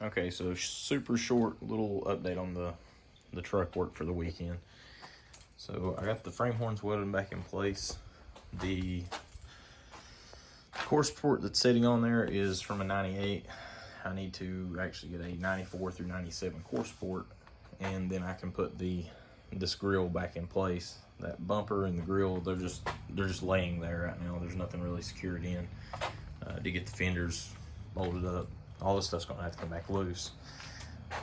Okay, so super short little update on the truck work for the weekend. So I got the frame horns welded back in place. The core support that's sitting on there is from a 98. I need to actually get a 94 through 97 core support, and then I can put this grill back in place. That bumper and the grill, they're just laying there right now. There's nothing really secured in to get the fenders bolted up. All this stuff's gonna have to come back loose.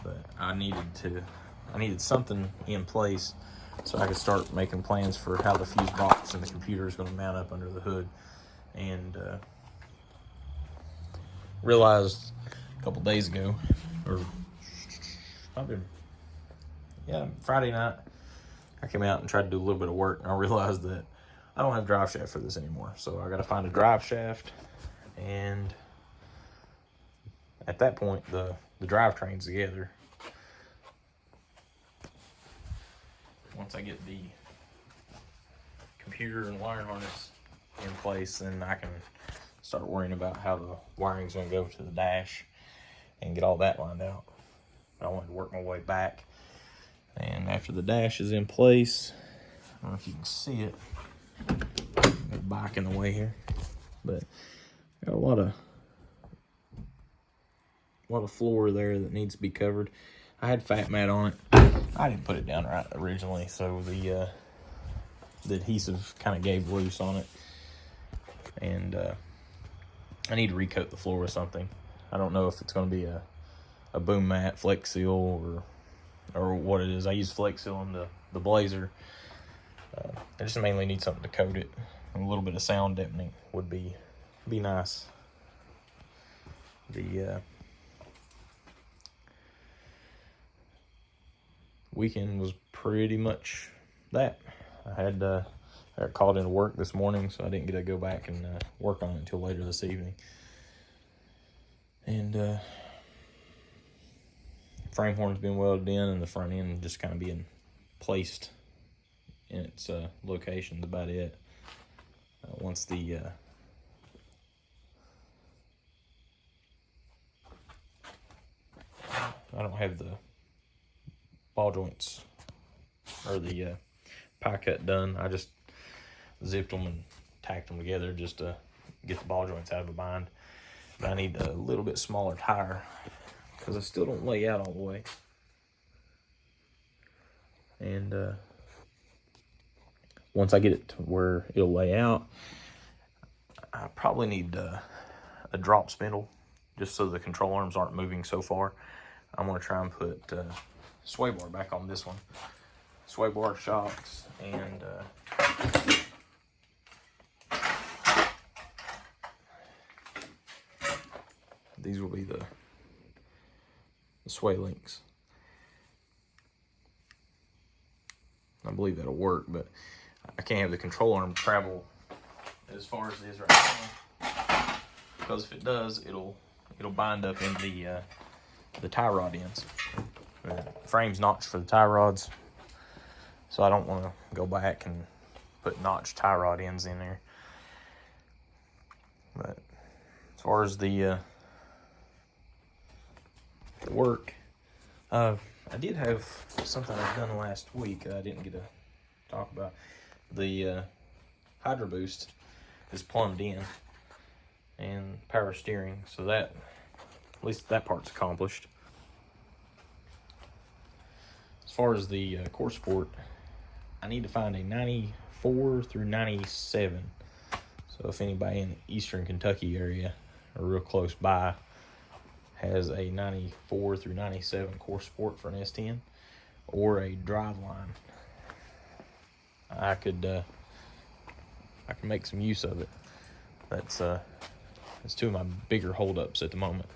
But I needed something in place so I could start making plans for how the fuse box and the computer is gonna mount up under the hood. And realized a couple days ago, or probably, yeah, Friday night, I came out and tried to do a little bit of work, and I realized that I don't have drive shaft for this anymore. So I got to find a drive shaft, and at that point, the drivetrain's together. Once I get the computer and wiring harness in place, then I can start worrying about how the wiring's going to go to the dash and get all that lined out. I wanted to work my way back. And after the dash is in place, I don't know if you can see it. Got a bike in the way here, but got a lot of floor there that needs to be covered. I had fat mat on it. I didn't put it down right originally, so the adhesive kind of gave loose on it, and I need to recoat the floor with something. I don't know if it's going to be a boom mat, Flex Seal, or what it is. I use Flex Seal in the Blazer. I just mainly need something to coat it. A little bit of sound deadening would be nice. The weekend was pretty much that. I got called into work this morning, so I didn't get to go back and work on it until later this evening. And frame horn's been welded in, and the front end just kind of being placed in its location is about it. Once the I don't have the ball joints or the pie cut done. I just zipped them and tacked them together just to get the ball joints out of a bind. But I need a little bit smaller tire because I still don't lay out all the way. And once I get it to where it'll lay out, I probably need a drop spindle just so the control arms aren't moving so far. I'm going to try and put sway bar back on this one. Sway bar, shocks, and these will be the sway links. I believe that'll work, but I can't have the control arm travel as far as it is right now, because if it does, it'll bind up in the tie rod ends. The frame's notched for the tie rods, so I don't want to go back and put notched tie rod ends in there. But as far as the work, I did have something I've done last week that I didn't get to talk about. The Hydro Boost is plumbed in, and power steering, so that, at least that part's accomplished. As far as the core support, I need to find a 94 through 97. So if anybody in the Eastern Kentucky area or real close by has a 94 through 97 core support for an S10 or a drive line, I can make some use of it. That's two of my bigger holdups at the moment.